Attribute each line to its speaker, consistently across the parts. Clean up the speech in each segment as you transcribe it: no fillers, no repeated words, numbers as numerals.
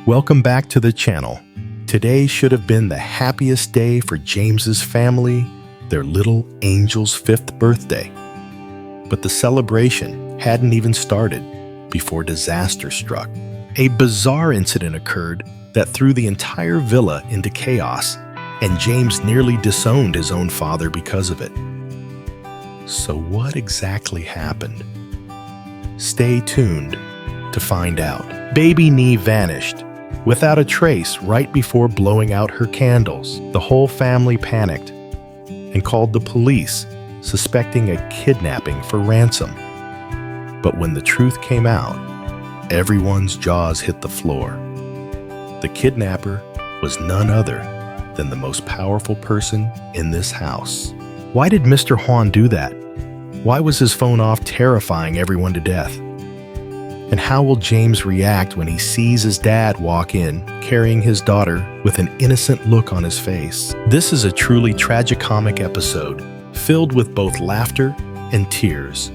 Speaker 1: Welcome back to the channel. Today should have been the happiest day for James's family, their little angel's 5th birthday. But the celebration hadn't even started before disaster struck. A bizarre incident occurred that threw the entire villa into chaos, and James nearly disowned his own father because of it. So what exactly happened? Stay tuned to find out. Baby Ly vanished without a trace right before blowing out her candles. The whole family panicked and called the police, suspecting a kidnapping for ransom. But when the truth came out, everyone's jaws hit the floor. The kidnapper was none other than the most powerful person in this house. Why did Mr. Hoan do that? Why was his phone off, terrifying everyone to death? And how will James react when he sees his dad walk in, carrying his daughter with an innocent look on his face? This is a truly tragicomic episode, filled with both laughter and tears.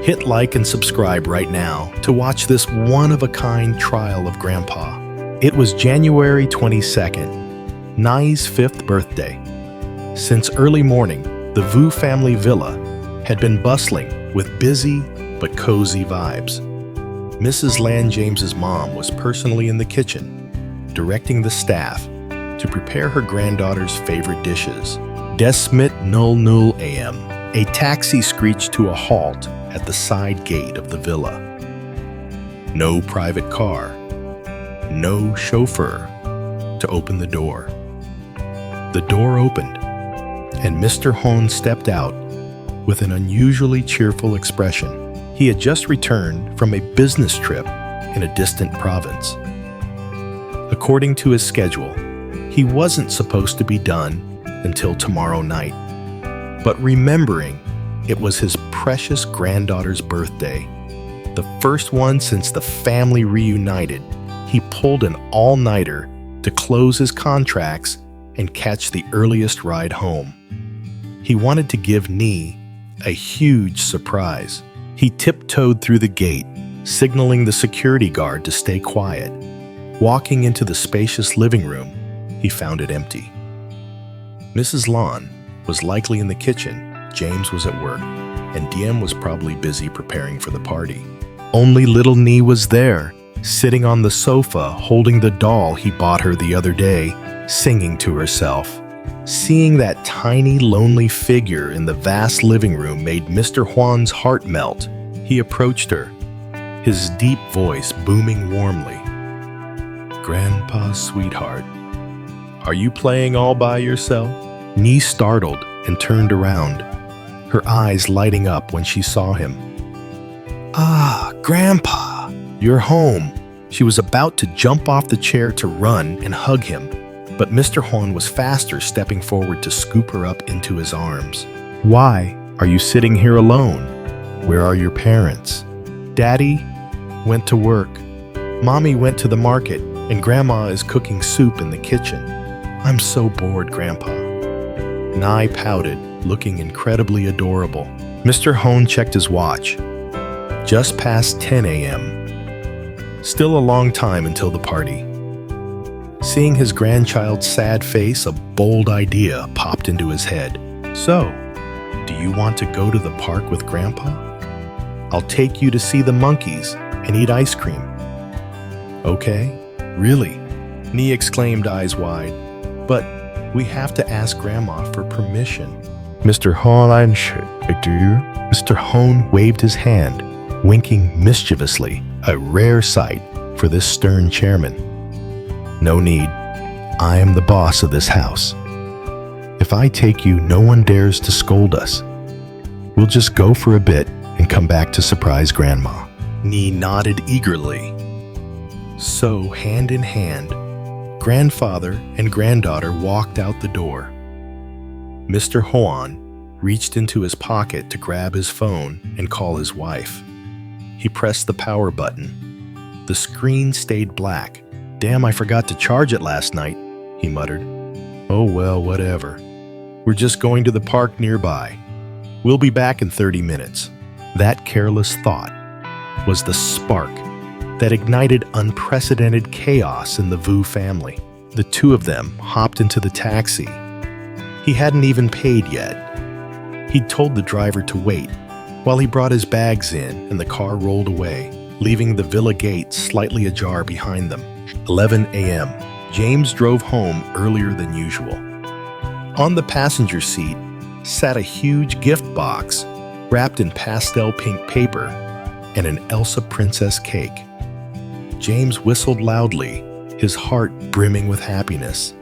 Speaker 1: Hit like and subscribe right now to watch this one-of-a-kind trial of Grandpa. It was January 22nd, Ly's 5th birthday. Since early morning, the Vu family villa had been bustling with busy but cozy vibes. Mrs. Lan, James's mom, was personally in the kitchen, directing the staff to prepare her granddaughter's favorite dishes. Desmit 00 a.m. A taxi screeched to a halt at the side gate of the villa. No private car, no chauffeur to open the door. The door opened, and Mr. Hoan stepped out with an unusually cheerful expression. He had just returned from a business trip in a distant province. According to his schedule, he wasn't supposed to be done until tomorrow night. But remembering it was his precious granddaughter's birthday, the first one since the family reunited, he pulled an all-nighter to close his contracts and catch the earliest ride home. He wanted to give Ly a huge surprise. He tiptoed through the gate, signaling the security guard to stay quiet. Walking into the spacious living room, he found it empty. Mrs. Lan was likely in the kitchen, James was at work, and Diem was probably busy preparing for the party. Only little Ly was there, sitting on the sofa holding the doll he bought her the other day, singing to herself. Seeing that tiny, lonely figure in the vast living room made Mr. Hoan's heart melt. He approached her, his deep voice booming warmly. "Grandpa's sweetheart, are you playing all by yourself?" Ly startled and turned around, her eyes lighting up when she saw him. "Ah, Grandpa, you're home." She was about to jump off the chair to run and hug him, but Mr. Hoan was faster, stepping forward to scoop her up into his arms. "Why are you sitting here alone? Where are your parents?" "Daddy went to work. Mommy went to the market, and Grandma is cooking soup in the kitchen. I'm so bored, Grandpa." Ly pouted, looking incredibly adorable. Mr. Hoan checked his watch. Just past 10 a.m. Still a long time until the party. Seeing his grandchild's sad face, a bold idea popped into his head. "So, do you want to go to the park with Grandpa? I'll take you to see the monkeys and eat ice cream." "Okay, really?" Ly exclaimed, eyes wide. "But we have to ask Grandma for permission." "Mr. Hoan, do you?" Mr. Hoan waved his hand, winking mischievously, a rare sight for this stern chairman. "No need. I am the boss of this house. If I take you, no one dares to scold us. We'll just go for a bit and come back to surprise Grandma." Ly nodded eagerly. So, hand in hand, grandfather and granddaughter walked out the door. Mr. Hoan reached into his pocket to grab his phone and call his wife. He pressed the power button. The screen stayed black. "Damn, I forgot to charge it last night," he muttered. "Oh well, whatever. We're just going to the park nearby. We'll be back in 30 minutes. That careless thought was the spark that ignited unprecedented chaos in the Vu family. The two of them hopped into the taxi. He hadn't even paid yet. He'd told the driver to wait while he brought his bags in, and the car rolled away, leaving the villa gate slightly ajar behind them. 11 a.m. James drove home earlier than usual. On the passenger seat sat a huge gift box wrapped in pastel pink paper and an Elsa princess cake. James whistled loudly, his heart brimming with happiness.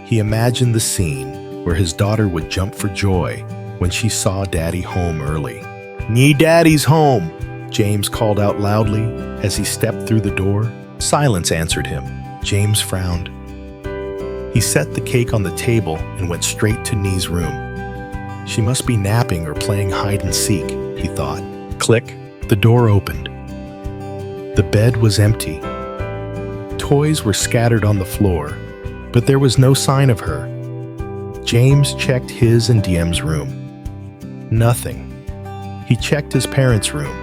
Speaker 1: He imagined the scene where his daughter would jump for joy when she saw Daddy home early. "Nee Daddy's home!" James called out loudly as he stepped through the door. Silence answered him. James frowned. He set the cake on the table and went straight to Nee's room. She must be napping or playing hide and seek, he thought. Click, the door opened. The bed was empty. Toys were scattered on the floor, but there was no sign of her. James checked his and Diem's room. Nothing. He checked his parents' room.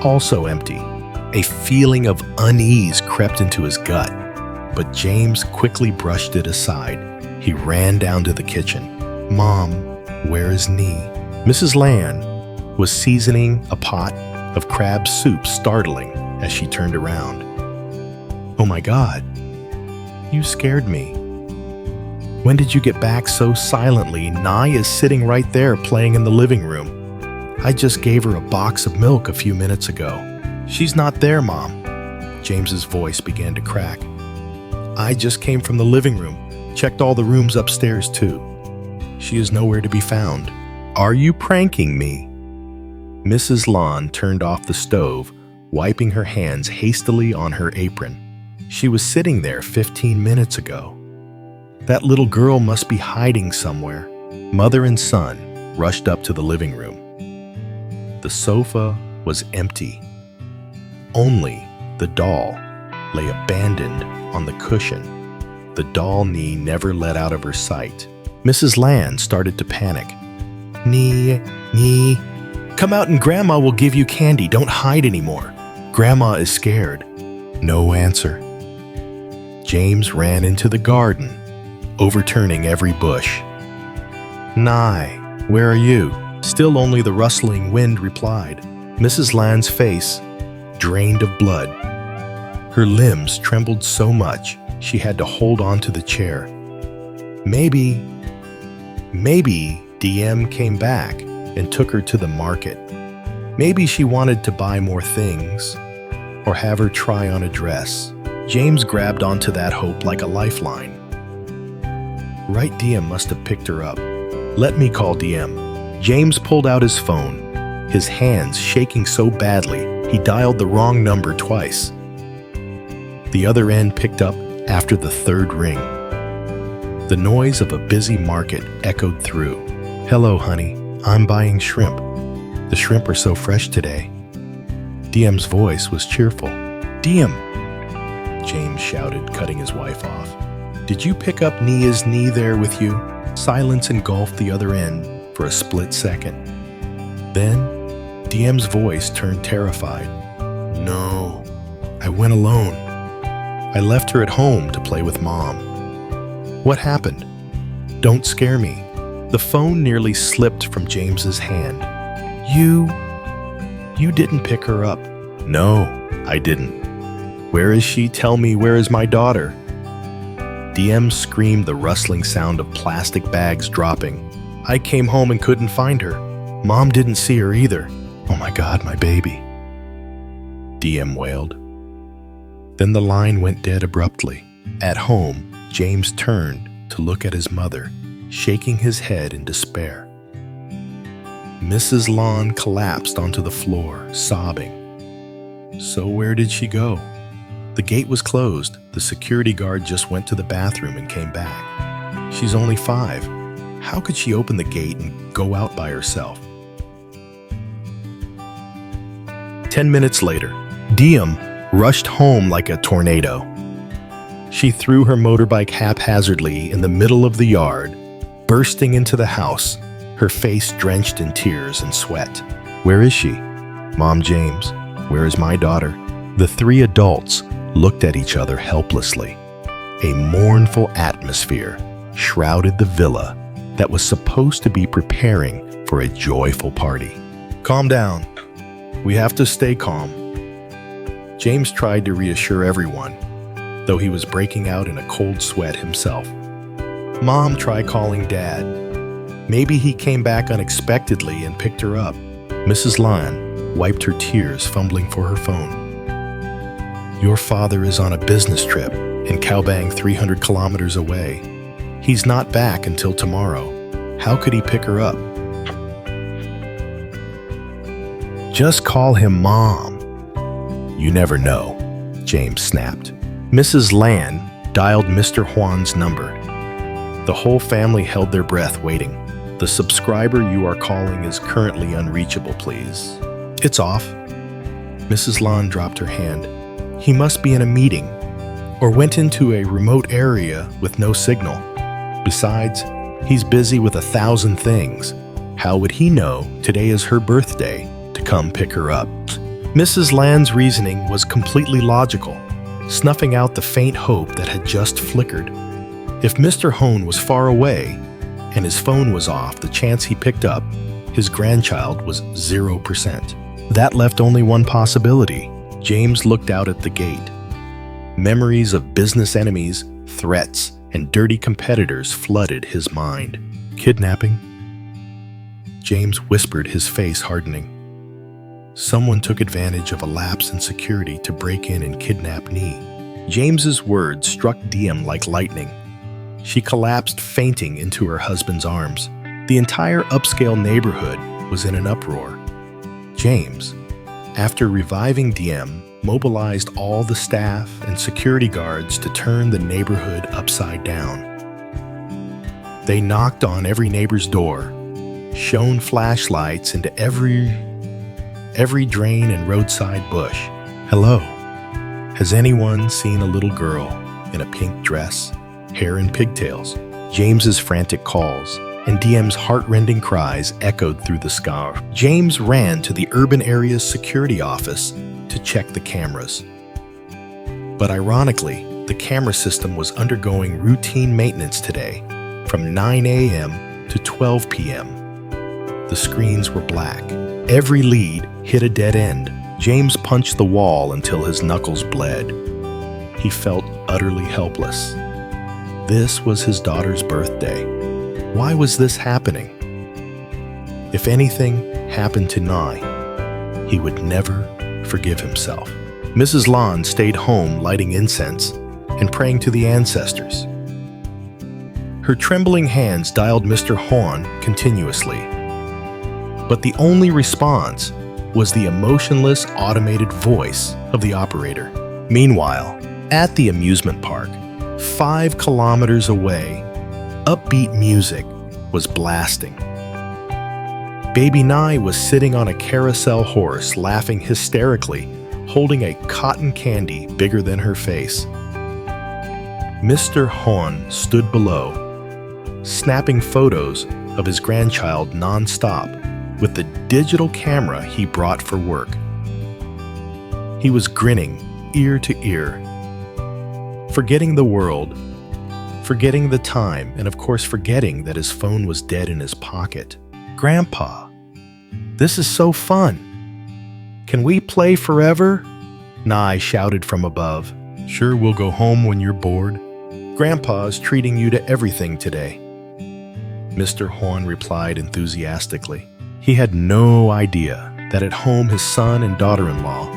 Speaker 1: Also empty. A feeling of unease crept into his gut, but James quickly brushed it aside. He ran down to the kitchen. "Mom, where is Nee?" Mrs. Land was seasoning a pot of crab soup, startling as she turned around. "Oh my God, you scared me. When did you get back so silently? Nye is sitting right there playing in the living room. I just gave her a box of milk a few minutes ago." "She's not there, Mom." James's voice began to crack. "I just came from the living room, checked all the rooms upstairs too. She is nowhere to be found." "Are you pranking me?" Mrs. Lon turned off the stove, wiping her hands hastily on her apron. She was sitting there 15 minutes ago. That little girl must be hiding somewhere. Mother and son rushed up to the living room. The sofa was empty. Only the doll lay abandoned on the cushion. The doll Nee never let out of her sight. Mrs. Land started to panic. Nee, come out and Grandma will give you candy. Don't hide anymore. Grandma is scared." No answer. James ran into the garden, overturning every bush. "Nye, where are you?" Still only the rustling wind replied. Mrs. Land's face drained of blood. Her limbs trembled so much she had to hold on to the chair. Maybe Diem came back and took her to the market. Maybe she wanted to buy more things or have her try on a dress. James grabbed onto that hope like a lifeline. Right, Diem must have picked her up. "Let me call Diem." James pulled out his phone, his hands shaking so badly he dialed the wrong number twice. The other end picked up after the third ring. The noise of a busy market echoed through. "Hello, honey. I'm buying shrimp. The shrimp are so fresh today." Diem's voice was cheerful. "Diem!" James shouted, cutting his wife off. "Did you pick up Nia's knee there with you?" Silence engulfed the other end for a split second. Then, Diem's voice turned terrified. "No, I went alone. I left her at home to play with Mom." "What happened? Don't scare me." The phone nearly slipped from James's hand. You didn't pick her up." "No, I didn't." "Where is she? Tell me, where is my daughter?" Diem screamed, the rustling sound of plastic bags dropping. "I came home and couldn't find her. Mom didn't see her either. Oh my God, my baby." Diem wailed. Then the line went dead abruptly. At home, James turned to look at his mother, shaking his head in despair. Mrs. Lon collapsed onto the floor, sobbing. So where did she go? The gate was closed. The security guard just went to the bathroom and came back. She's only 5. How could she open the gate and go out by herself? 10 minutes later, Diem rushed home like a tornado. She threw her motorbike haphazardly in the middle of the yard, bursting into the house, her face drenched in tears and sweat. "Where is she?" "Mom, James, where is my daughter?" The three adults looked at each other helplessly. A mournful atmosphere shrouded the villa that was supposed to be preparing for a joyful party. "Calm down. We have to stay calm." James tried to reassure everyone, though he was breaking out in a cold sweat himself. "Mom, try calling Dad. Maybe he came back unexpectedly and picked her up." Mrs. Lyon wiped her tears, fumbling for her phone. "Your father is on a business trip in Kaobang, 300 kilometers away. He's not back until tomorrow. How could he pick her up?" "Just call him Mom." "You never know," James snapped. Mrs. Lan dialed Mr. Hoan's number. The whole family held their breath, waiting. "The subscriber you are calling is currently unreachable, please." "It's off." Mrs. Lan dropped her hand. "He must be in a meeting or went into a remote area with no signal. Besides, he's busy with 1,000 things. How would he know today is her birthday to come pick her up?" Mrs. Lan's reasoning was completely logical, snuffing out the faint hope that had just flickered. If Mr. Hoan was far away and his phone was off, the chance he picked up his grandchild was 0%. That left only one possibility. James looked out at the gate. Memories of business enemies, threats, and dirty competitors flooded his mind. "Kidnapping?" James whispered, his face hardening. "Someone took advantage of a lapse in security to break in and kidnap Ly." James's words struck Diem like lightning. She collapsed fainting into her husband's arms. The entire upscale neighborhood was in an uproar. James, after reviving Diem, mobilized all the staff and security guards to turn the neighborhood upside down. They knocked on every neighbor's door, shone flashlights into every drain and roadside bush. "Hello, has anyone seen a little girl in a pink dress, hair in pigtails?" James's frantic calls and Diem's heart-rending cries echoed through the sky. James ran to the urban area's security office to check the cameras. But ironically, the camera system was undergoing routine maintenance today, from 9 a.m. to 12 p.m. The screens were black. Every lead hit a dead end. James punched the wall until his knuckles bled. He felt utterly helpless. This was his daughter's birthday. Why was this happening? If anything happened to Ly, he would never forgive himself. Mrs. Lan stayed home lighting incense and praying to the ancestors. Her trembling hands dialed Mr. Hoan continuously. But the only response was the emotionless, automated voice of the operator. Meanwhile, at the amusement park, 5 kilometers away, upbeat music was blasting. Baby Ly was sitting on a carousel horse, laughing hysterically, holding a cotton candy bigger than her face. Mr. Hoan stood below, snapping photos of his grandchild non-stop with the digital camera he brought for work. He was grinning ear to ear, forgetting the world, forgetting the time, and of course forgetting that his phone was dead in his pocket. "Grandpa, this is so fun. Can we play forever?" Ly shouted from above. "Sure, we'll go home when you're bored. Grandpa's treating you to everything today," Mr. Hoan replied enthusiastically. He had no idea that at home his son and daughter-in-law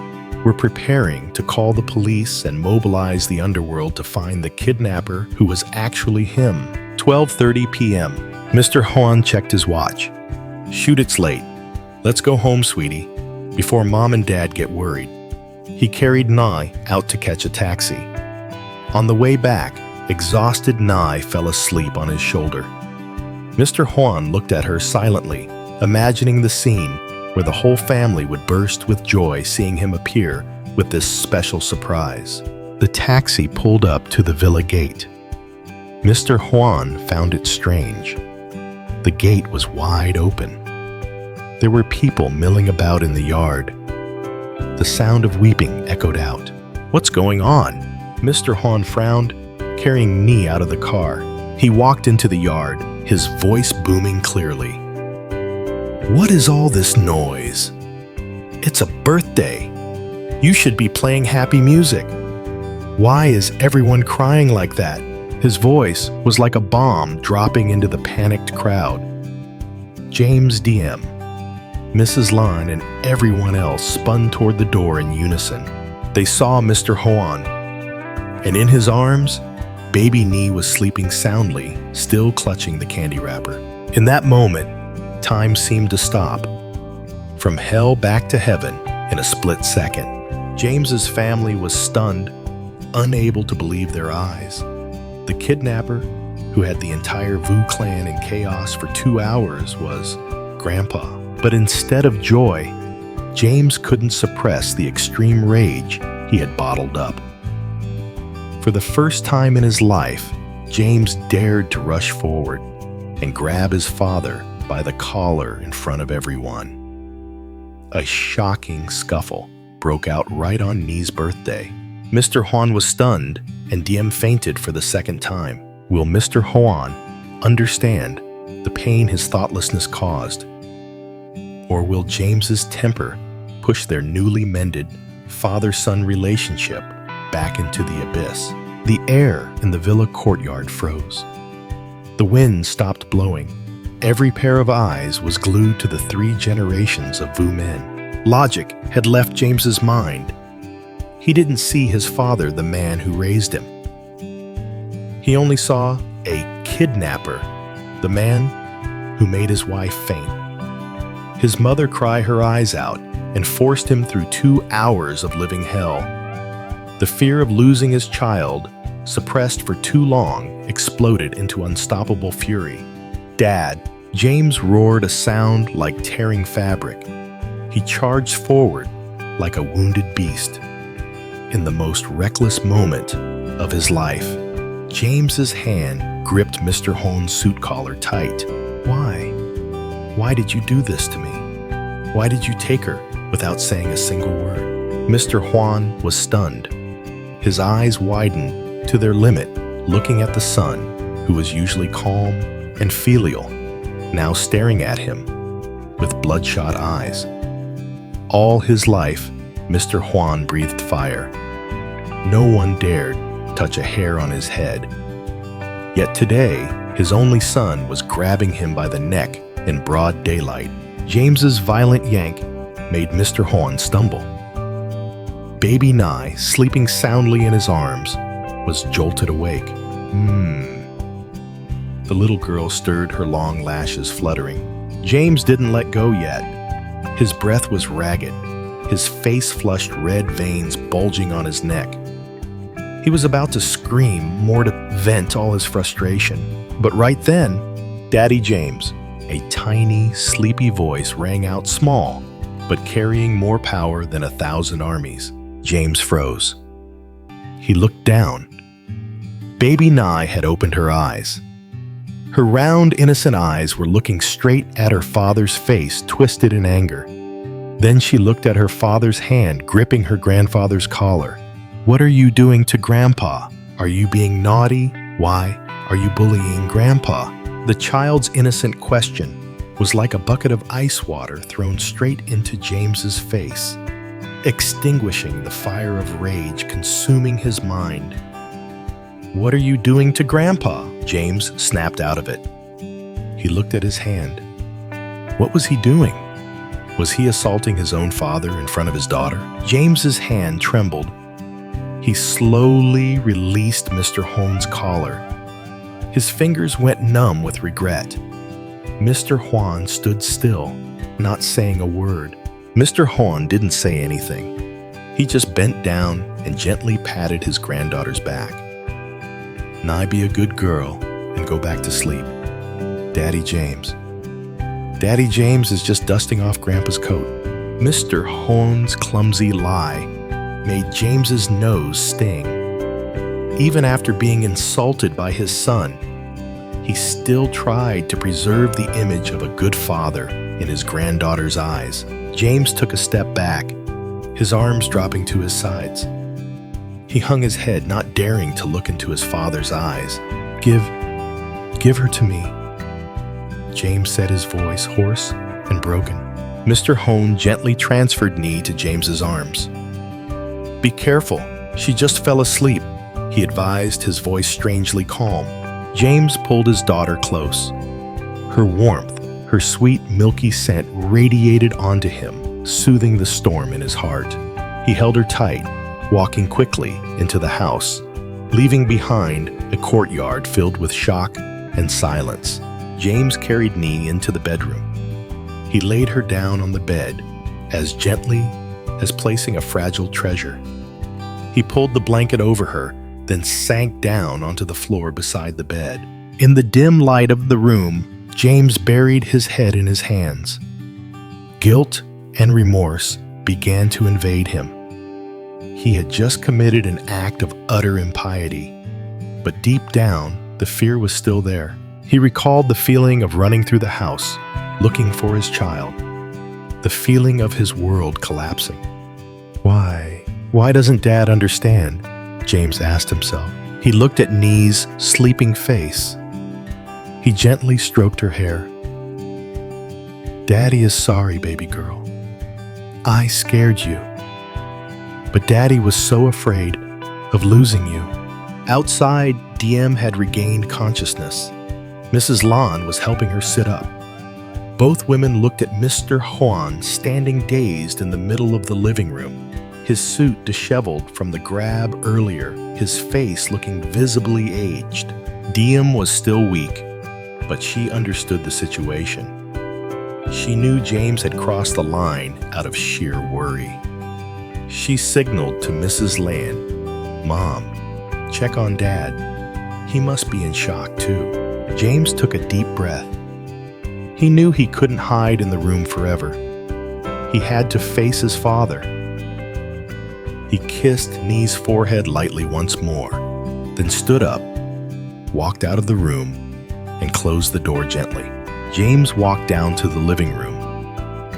Speaker 1: were preparing to call the police and mobilize the underworld to find the kidnapper who was actually him. 12:30 p.m. Mr. Hoan checked his watch. "Shoot, it's late. Let's go home, sweetie, before Mom and Dad get worried." He carried Ly out to catch a taxi. On the way back, exhausted Ly fell asleep on his shoulder. Mr. Hoan looked at her silently, imagining the scene where the whole family would burst with joy seeing him appear with this special surprise. The taxi pulled up to the villa gate. Mr. Hoan found it strange. The gate was wide open. There were people milling about in the yard. The sound of weeping echoed out. "What's going on?" Mr. Hoan frowned, carrying Ly out of the car. He walked into the yard, his voice booming clearly. "What is all this noise? It's a birthday. You should be playing happy music. Why is everyone crying like that?" His voice was like a bomb dropping into the panicked crowd. James Diem, Mrs. Ly, and everyone else spun toward the door in unison. They saw Mr. Hoan, and in his arms, baby Ly was sleeping soundly, still clutching the candy wrapper. In that moment, time seemed to stop. From hell back to heaven in a split second. James's family was stunned, unable to believe their eyes. The kidnapper, who had the entire Vu clan in chaos for 2 hours, was Grandpa. But instead of joy, James couldn't suppress the extreme rage he had bottled up. For the first time in his life, James dared to rush forward and grab his father by the collar in front of everyone. A shocking scuffle broke out right on Ly's birthday. Mr. Hoan was stunned, and Diem fainted for the second time. Will Mr. Hoan understand the pain his thoughtlessness caused? Or will James's temper push their newly mended father-son relationship back into the abyss? The air in the villa courtyard froze. The wind stopped blowing. Every pair of eyes was glued to the 3 generations of Vu men. Logic had left James's mind. He didn't see his father, the man who raised him. He only saw a kidnapper, the man who made his wife faint. His mother cried her eyes out and forced him through 2 hours of living hell. The fear of losing his child, suppressed for too long, exploded into unstoppable fury. "Dad!" James roared a sound like tearing fabric. He charged forward like a wounded beast. In the most reckless moment of his life, James's hand gripped Mr. Hoan's suit collar tight. "Why? Why did you do this to me? Why did you take her?" Without saying a single word, Mr. Hoan was stunned. His eyes widened to their limit, looking at the son, who was usually calm and filial, now staring at him with bloodshot eyes. All his life, Mr. Hoan breathed fire. No one dared touch a hair on his head. Yet today, his only son was grabbing him by the neck in broad daylight. James's violent yank made Mr. Hoan stumble. Baby Ly, sleeping soundly in his arms, was jolted awake. The little girl stirred, her long lashes fluttering. James didn't let go yet. His breath was ragged, his face flushed, red veins bulging on his neck. He was about to scream, more to vent all his frustration. But right then, Daddy James, a tiny, sleepy voice rang out, small, but carrying more power than 1,000 armies. James froze. He looked down. Baby Ly had opened her eyes. Her round, innocent eyes were looking straight at her father's face, twisted in anger. Then she looked at her father's hand gripping her grandfather's collar. "What are you doing to Grandpa? Are you being naughty? Why are you bullying Grandpa?" The child's innocent question was like a bucket of ice water thrown straight into James's face, extinguishing the fire of rage consuming his mind. "What are you doing to Grandpa?" James snapped out of it. He looked at his hand. What was he doing? Was he assaulting his own father in front of his daughter? James's hand trembled. He slowly released Mr. Hoan's collar. His fingers went numb with regret. Mr. Hoan stood still, not saying a word. Mr. Hoan didn't say anything. He just bent down and gently patted his granddaughter's back. "Ly, be a good girl and go back to sleep. Daddy James." Daddy James is just dusting off Grandpa's coat. Mr. Hoan's clumsy lie made James's nose sting. Even after being insulted by his son, he still tried to preserve the image of a good father in his granddaughter's eyes. James took a step back, his arms dropping to his sides. He hung his head, not daring to look into his father's eyes. Give her to me," James said, his voice hoarse and broken. Mr. Hoan gently transferred Ly to James's arms. "Be careful, she just fell asleep," he advised, his voice strangely calm. James pulled his daughter close. Her warmth, her sweet, milky scent radiated onto him, soothing the storm in his heart. He held her tight, walking quickly into the house, leaving behind a courtyard filled with shock and silence. James carried Ly into the bedroom. He laid her down on the bed, as gently as placing a fragile treasure. He pulled the blanket over her, then sank down onto the floor beside the bed. In the dim light of the room, James buried his head in his hands. Guilt and remorse began to invade him. He had just committed an act of utter impiety, but deep down, the fear was still there. He recalled the feeling of running through the house, looking for his child, the feeling of his world collapsing. Why doesn't Dad understand? James asked himself. He looked at Ny's sleeping face. He gently stroked her hair. "Daddy is sorry, baby girl. I scared you. But Daddy was so afraid of losing you." Outside, Diem had regained consciousness. Mrs. Lan was helping her sit up. Both women looked at Mr. Hoan standing dazed in the middle of the living room, his suit disheveled from the grab earlier, his face looking visibly aged. Diem was still weak, but she understood the situation. She knew James had crossed the line out of sheer worry. She signaled to Mrs. Lan, "Mom, check on Dad. He must be in shock too." James took a deep breath. He knew he couldn't hide in the room forever. He had to face his father. He kissed Ny's forehead lightly once more, then stood up, walked out of the room, and closed the door gently. James walked down to the living room.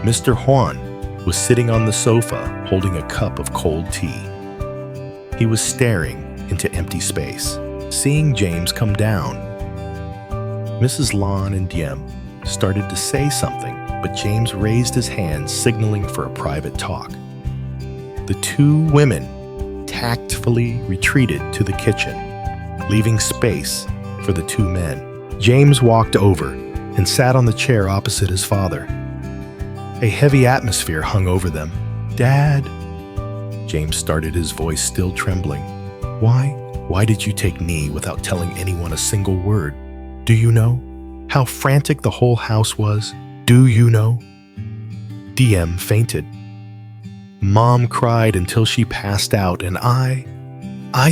Speaker 1: Mr. Hoan was sitting on the sofa holding a cup of cold tea. He was staring into empty space. Seeing James come down, Mrs. Lan and Diem started to say something, but James raised his hand, signaling for a private talk. The two women tactfully retreated to the kitchen, leaving space for the two men. James walked over and sat on the chair opposite his father. A heavy atmosphere hung over them. "Dad," James started, his voice still trembling. Why did you take Ly without telling anyone a single word? Do you know how frantic the whole house was? Do you know?" Diem fainted. Mom cried until she passed out, and I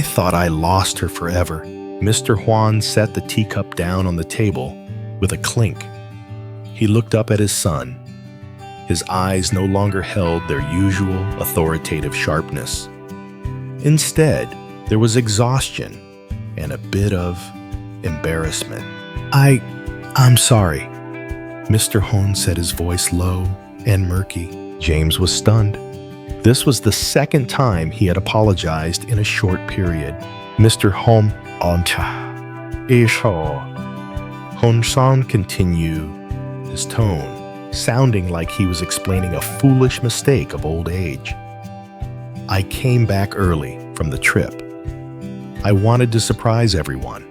Speaker 1: thought I lost her forever. Mr. Hoan set the teacup down on the table with a clink. He looked up at his son. His eyes no longer held their usual authoritative sharpness. Instead, there was exhaustion and a bit of embarrassment. I'm sorry," Mr. Hoan said, his voice low and murky. James was stunned. This was the second time he had apologized in a short period. Mr. Hoan, Hoan continued, his tone sounding like he was explaining a foolish mistake of old age. "I came back early from the trip. I wanted to surprise everyone.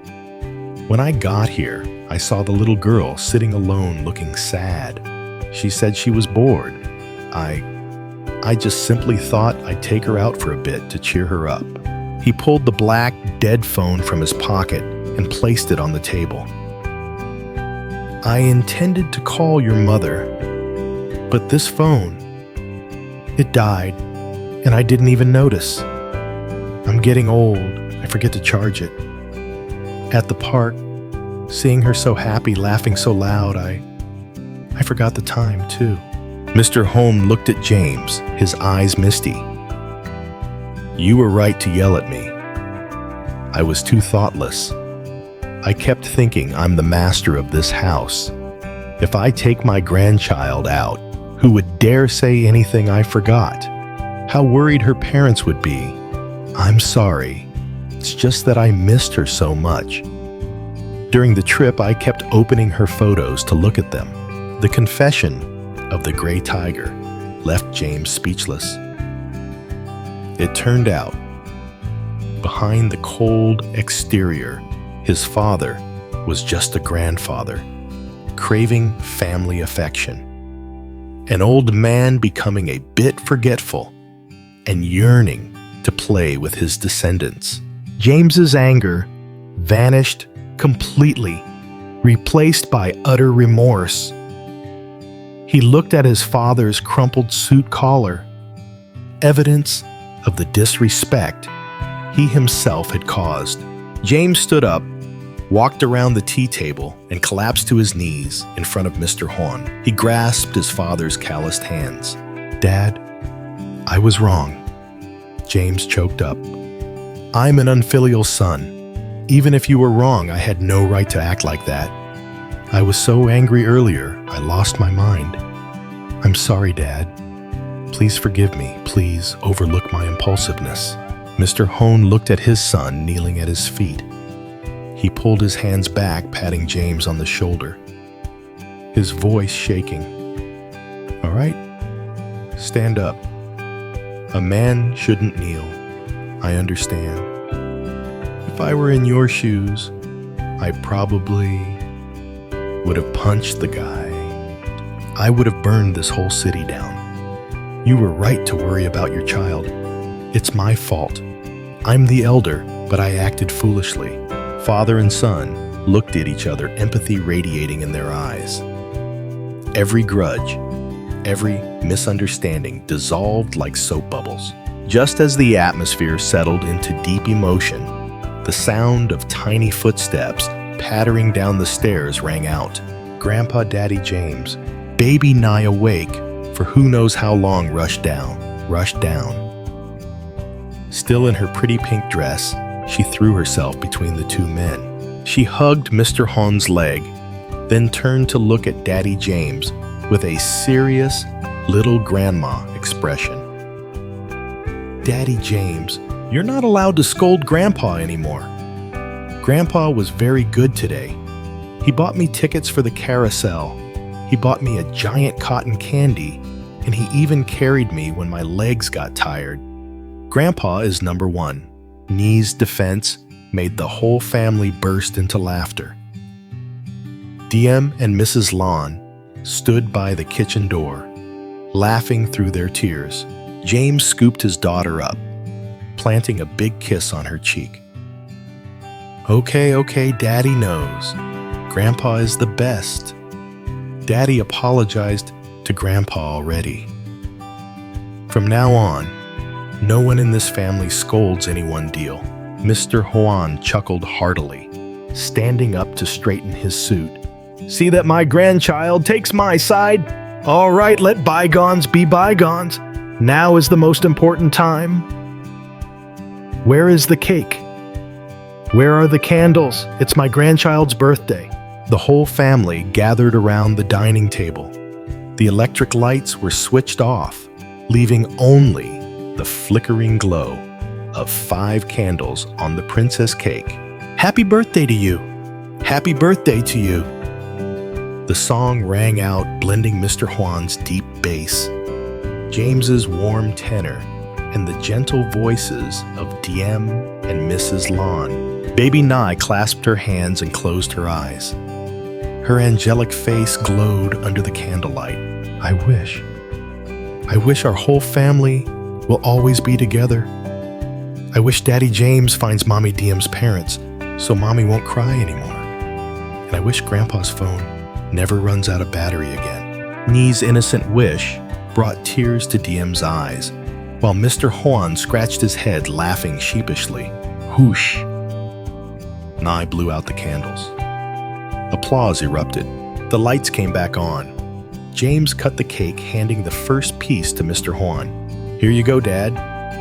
Speaker 1: When I got here, I saw the little girl sitting alone looking sad. She said she was bored. I just simply thought I'd take her out for a bit to cheer her up." He pulled the black, dead phone from his pocket and placed it on the table. "I intended to call your mother, but this phone, it died, and I didn't even notice. I'm getting old. I forget to charge it. At the park, seeing her so happy, laughing so loud, I forgot the time, too." Mr. Hoan looked at James, his eyes misty. "You were right to yell at me. I was too thoughtless. I kept thinking I'm the master of this house. If I take my grandchild out, who would dare say anything I forgot? how worried her parents would be. I'm sorry. It's just that I missed her so much. During the trip, I kept opening her photos to look at them. The confession of the gray tiger left James speechless. It turned out, behind the cold exterior, his father was just a grandfather, craving family affection. An old man becoming a bit forgetful and yearning to play with his descendants. James's anger vanished completely, replaced by utter remorse. He looked at his father's crumpled suit collar, evidence of the disrespect he himself had caused. James stood up, walked around the tea table, and collapsed to his knees in front of Mr. Hoan. He grasped his father's calloused hands. "Dad, I was wrong." James choked up. "I'm an unfilial son. Even if you were wrong, I had no right to act like that. I was so angry earlier, I lost my mind. I'm sorry, Dad. Please forgive me. Please overlook my impulsiveness." Mr. Hoan looked at his son kneeling at his feet. He pulled his hands back, patting James on the shoulder, his voice shaking. "All right, stand up. A man shouldn't kneel. I understand. If I were in your shoes, I probably would have punched the guy. I would have burned this whole city down. You were right to worry about your child. It's my fault. I'm the elder, but I acted foolishly." Father and son looked at each other, empathy radiating in their eyes. Every grudge, every misunderstanding dissolved like soap bubbles. Just as the atmosphere settled into deep emotion, the sound of tiny footsteps pattering down the stairs rang out. Grandpa Daddy James, baby Ly awake for who knows how long, rushed down. Still in her pretty pink dress, she threw herself between the two men. She hugged Mr. Hoan's leg, then turned to look at Daddy James with a serious little grandma expression. "Daddy James, you're not allowed to scold Grandpa anymore. Grandpa was very good today. He bought me tickets for the carousel. He bought me a giant cotton candy, and he even carried me when my legs got tired. Grandpa is number one." Ly's defense made the whole family burst into laughter. Diem and Mrs. Lon stood by the kitchen door, laughing through their tears. James scooped his daughter up, planting a big kiss on her cheek. Okay, Daddy knows. Grandpa is the best." Daddy apologized to Grandpa already. "From now on, no one in this family scolds anyone, deal." Mr. Hoan chuckled heartily, standing up to straighten his suit. "See that my grandchild takes my side? All right, let bygones be bygones. Now is the most important time. Where is the cake? Where are the candles? It's my grandchild's birthday." The whole family gathered around the dining table. The electric lights were switched off, leaving only the flickering glow of 5 candles on the princess cake. "Happy birthday to you! Happy birthday to you!" The song rang out, blending Mr. Hoan's deep bass, James's warm tenor, and the gentle voices of Diem and Mrs. Lon. Baby Ly clasped her hands and closed her eyes. Her angelic face glowed under the candlelight. I wish our whole family will always be together. I wish Daddy James finds Mommy Diem's parents so Mommy won't cry anymore. And I wish Grandpa's phone never runs out of battery again." Ly's innocent wish brought tears to Diem's eyes, while Mr. Hoan scratched his head, laughing sheepishly. Whoosh! Ly blew out the candles. Applause erupted. The lights came back on. James cut the cake, handing the first piece to Mr. Hoan. "Here you go, Dad.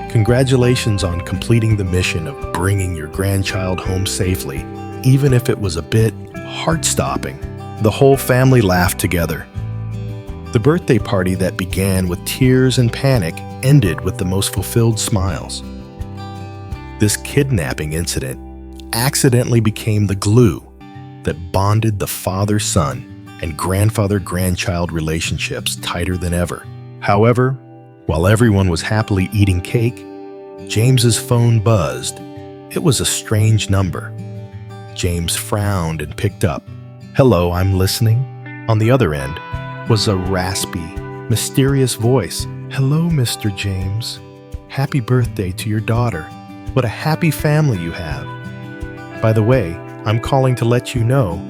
Speaker 1: Congratulations on completing the mission of bringing your grandchild home safely, even if it was a bit heart-stopping." The whole family laughed together. The birthday party that began with tears and panic ended with the most fulfilled smiles. This kidnapping incident accidentally became the glue that bonded the father-son and grandfather-grandchild relationships tighter than ever. However, while everyone was happily eating cake, James's phone buzzed. It was a strange number. James frowned and picked up. "Hello, I'm listening." On the other end was a raspy, mysterious voice. "Hello, Mr. James. Happy birthday to your daughter. What a happy family you have. By the way, I'm calling to let you know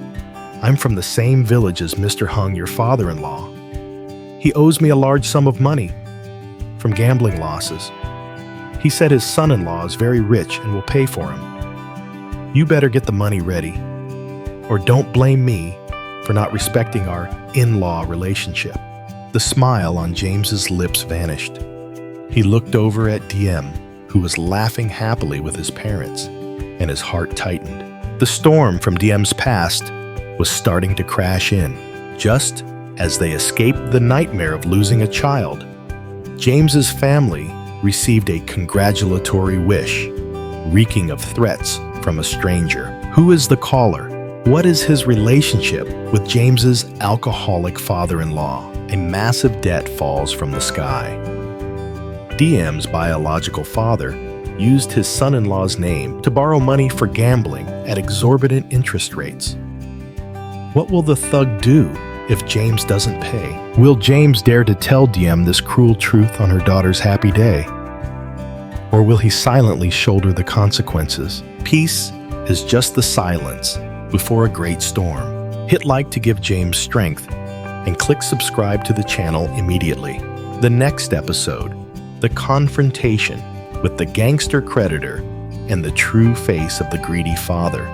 Speaker 1: I'm from the same village as Mr. Hung, your father-in-law. He owes me a large sum of money from gambling losses. He said his son-in-law is very rich and will pay for him. You better get the money ready, or don't blame me for not respecting our in-law relationship." The smile on James's lips vanished. He looked over at Diem, who was laughing happily with his parents, and his heart tightened. The storm from Diem's past was starting to crash in. Just as they escaped the nightmare of losing a child, James's family received a congratulatory wish, reeking of threats from a stranger. Who is the caller? What is his relationship with James's alcoholic father-in-law? A massive debt falls from the sky. Diem's biological father used his son-in-law's name to borrow money for gambling at exorbitant interest rates. What will the thug do if James doesn't pay? Will James dare to tell Diem this cruel truth on her daughter's happy day? Or will he silently shoulder the consequences? Peace is just the silence before a great storm. Hit like to give James strength, and click subscribe to the channel immediately. The next episode, the confrontation with the gangster creditor and the true face of the greedy father.